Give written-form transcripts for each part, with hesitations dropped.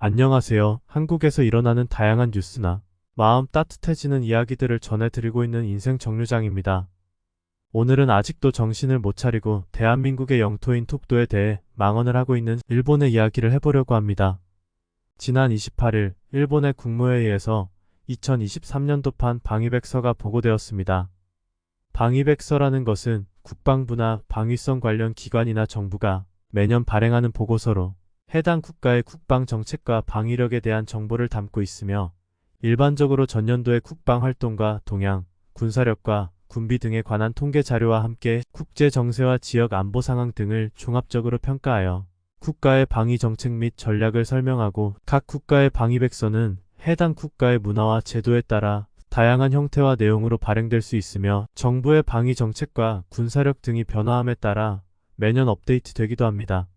안녕하세요. 한국에서 일어나는 다양한 뉴스나 마음 따뜻해지는 이야기들을 전해드리고 있는 인생 정류장입니다. 오늘은 아직도 정신을 못 차리고 대한민국의 영토인 톡도에 대해 망언을 하고 있는 일본의 이야기를 해보려고 합니다. 지난 28일 일본의 국무회의에서 2023년도판 방위백서가 보고되었습니다. 방위백서라는 것은 국방부나 방위성 관련 기관이나 정부가 매년 발행하는 보고서로 해당 국가의 국방 정책과 방위력에 대한 정보를 담고 있으며 일반적으로 전년도의 국방 활동과 동향, 군사력과 군비 등에 관한 통계 자료와 함께 국제 정세와 지역 안보 상황 등을 종합적으로 평가하여 국가의 방위 정책 및 전략을 설명하고, 각 국가의 방위백서는 해당 국가의 문화와 제도에 따라 다양한 형태와 내용으로 발행될 수 있으며 정부의 방위 정책과 군사력 등이 변화함에 따라 매년 업데이트되기도 합니다.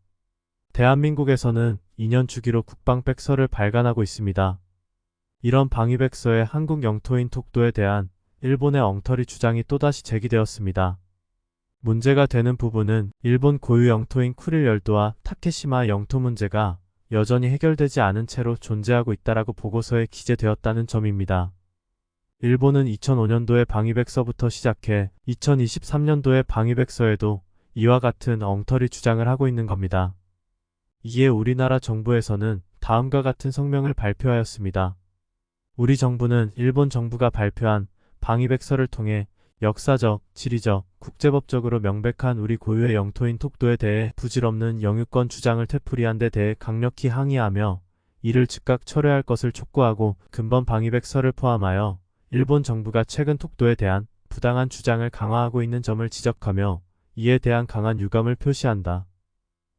대한민국에서는 2년 주기로 국방백서를 발간하고 있습니다. 이런 방위백서에 한국 영토인 톡도에 대한 일본의 엉터리 주장이 또다시 제기되었습니다. 문제가 되는 부분은 일본 고유 영토인 쿠릴 열도와 타케시마 영토 문제가 여전히 해결되지 않은 채로 존재하고 있다라고 보고서에 기재되었다는 점입니다. 일본은 2005년도의 방위백서부터 시작해 2023년도의 방위백서에도 이와 같은 엉터리 주장을 하고 있는 겁니다. 이에 우리나라 정부에서는 다음과 같은 성명을 발표하였습니다. 우리 정부는 일본 정부가 발표한 방위백서를 통해 역사적, 지리적, 국제법적으로 명백한 우리 고유의 영토인 톡도에 대해 부질없는 영유권 주장을 되풀이한 데 대해 강력히 항의하며 이를 즉각 철회할 것을 촉구하고, 근본 방위백서를 포함하여 일본 정부가 최근 톡도에 대한 부당한 주장을 강화하고 있는 점을 지적하며 이에 대한 강한 유감을 표시한다.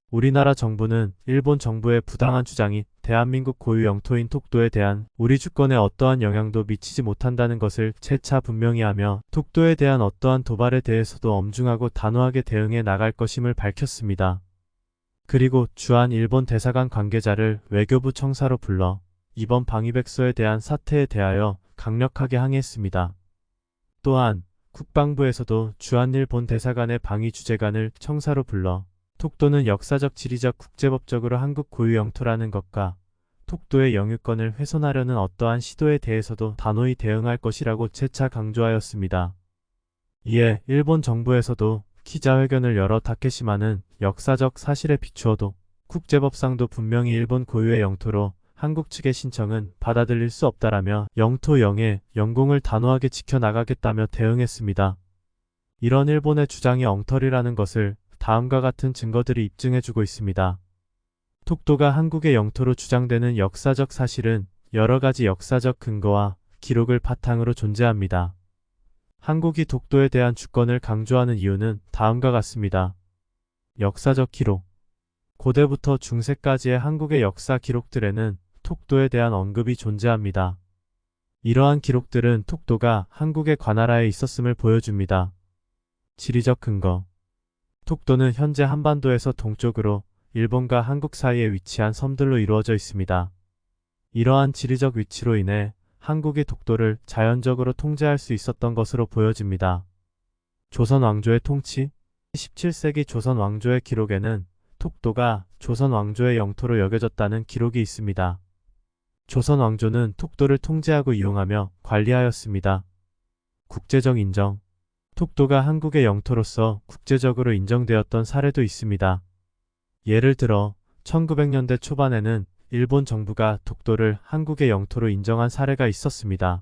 우리나라 정부는 일본 정부의 부당한 주장이 대한민국 고유 영토인 톡도에 대한 우리 주권에 어떠한 영향도 미치지 못한다는 것을 재차 분명히 하며 톡도에 대한 어떠한 도발에 대해서도 엄중하고 단호하게 대응해 나갈 것임을 밝혔습니다. 그리고 주한 일본 대사관 관계자를 외교부 청사로 불러 이번 방위백서에 대한 사태에 대하여 강력하게 항의했습니다. 또한 국방부에서도 주한일본 대사관의 방위주재관을 청사로 불러 톡도는 역사적, 지리적, 국제법적으로 한국 고유 영토라는 것과 톡도의 영유권을 훼손하려는 어떠한 시도에 대해서도 단호히 대응할 것이라고 재차 강조하였습니다. 이에 일본 정부에서도 기자회견을 열어 타케시마는 역사적 사실에 비추어도 국제법상도 분명히 일본 고유의 영토로 한국 측의 신청은 받아들일 수 없다라며 영토 영해, 영공을 단호하게 지켜나가겠다며 대응했습니다. 이런 일본의 주장이 엉터리라는 것을 다음과 같은 증거들이 입증해주고 있습니다. 톡도가 한국의 영토로 주장되는 역사적 사실은 여러 가지 역사적 근거와 기록을 바탕으로 존재합니다. 한국이 톡도에 대한 주권을 강조하는 이유는 다음과 같습니다. 역사적 기록. 고대부터 중세까지의 한국의 역사 기록들에는 톡도에 대한 언급이 존재합니다. 이러한 기록들은 톡도가 한국의 관할하에 있었음을 보여줍니다. 지리적 근거. 톡도는 현재 한반도에서 동쪽으로 일본과 한국 사이에 위치한 섬들로 이루어져 있습니다. 이러한 지리적 위치로 인해 한국이 톡도를 자연적으로 통제할 수 있었던 것으로 보여집니다. 조선 왕조의 통치. 17세기 조선 왕조의 기록에는 톡도가 조선 왕조의 영토로 여겨졌다는 기록이 있습니다. 조선 왕조는 톡도를 통제하고 이용하며 관리하였습니다. 국제적 인정. 톡도가 한국의 영토로서 국제적으로 인정되었던 사례도 있습니다. 예를 들어 1900년대 초반에는 일본 정부가 톡도를 한국의 영토로 인정한 사례가 있었습니다.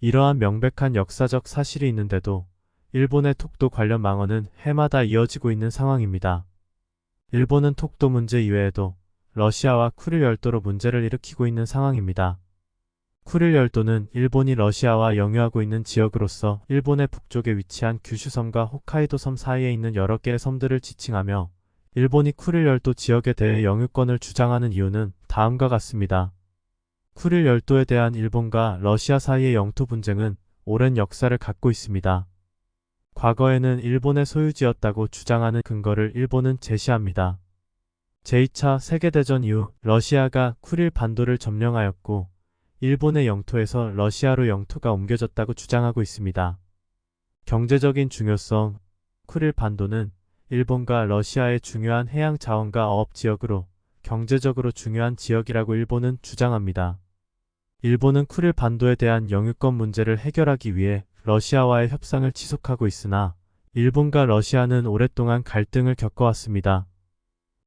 이러한 명백한 역사적 사실이 있는데도 일본의 톡도 관련 망언은 해마다 이어지고 있는 상황입니다. 일본은 톡도 문제 이외에도 러시아와 쿠릴 열도로 문제를 일으키고 있는 상황입니다. 쿠릴 열도는 일본이 러시아와 영유하고 있는 지역으로서 일본의 북쪽에 위치한 규슈섬과 홋카이도 섬 사이에 있는 여러 개의 섬들을 지칭하며 일본이 쿠릴 열도 지역에 대해 영유권을 주장하는 이유는 다음과 같습니다. 쿠릴 열도에 대한 일본과 러시아 사이의 영토 분쟁은 오랜 역사를 갖고 있습니다. 과거에는 일본의 소유지였다고 주장하는 근거를 일본은 제시합니다. 제2차 세계대전 이후 러시아가 쿠릴 반도를 점령하였고 일본의 영토에서 러시아로 영토가 옮겨졌다고 주장하고 있습니다. 경제적인 중요성. 쿠릴 반도는 일본과 러시아의 중요한 해양 자원과 어업 지역으로 경제적으로 중요한 지역이라고 일본은 주장합니다. 일본은 쿠릴 반도에 대한 영유권 문제를 해결하기 위해 러시아와의 협상을 지속하고 있으나 일본과 러시아는 오랫동안 갈등을 겪어왔습니다.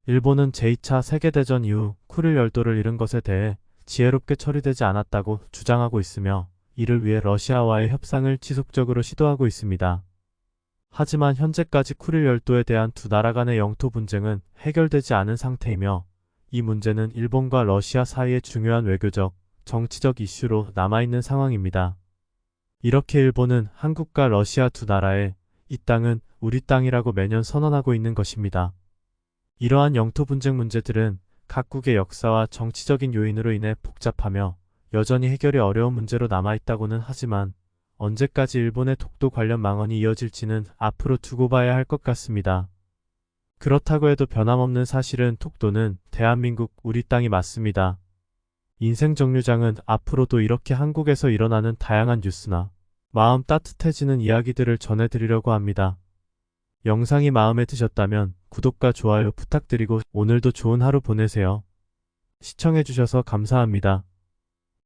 일본은 제2차 세계대전 이후 쿠릴 열도를 잃은 것에 대해 지혜롭게 처리되지 않았다고 주장하고 있으며 이를 위해 러시아와의 협상을 지속적으로 시도하고 있습니다. 하지만 현재까지 쿠릴 열도에 대한 두 나라 간의 영토 분쟁은 해결되지 않은 상태이며 이 문제는 일본과 러시아 사이의 중요한 외교적, 정치적 이슈로 남아있는 상황입니다. 이렇게 일본은 한국과 러시아 두 나라에 이 땅은 우리 땅이라고 매년 선언하고 있는 것입니다. 이러한 영토 분쟁 문제들은 각국의 역사와 정치적인 요인으로 인해 복잡하며 여전히 해결이 어려운 문제로 남아있다고는 하지만 언제까지 일본의 독도 관련 망언이 이어질지는 앞으로 두고 봐야 할 것 같습니다. 그렇다고 해도 변함없는 사실은 독도는 대한민국 우리 땅이 맞습니다. 인생정류장은 앞으로도 이렇게 한국에서 일어나는 다양한 뉴스나 마음 따뜻해지는 이야기들을 전해드리려고 합니다. 영상이 마음에 드셨다면 구독과 좋아요 부탁드리고 오늘도 좋은 하루 보내세요. 시청해주셔서 감사합니다.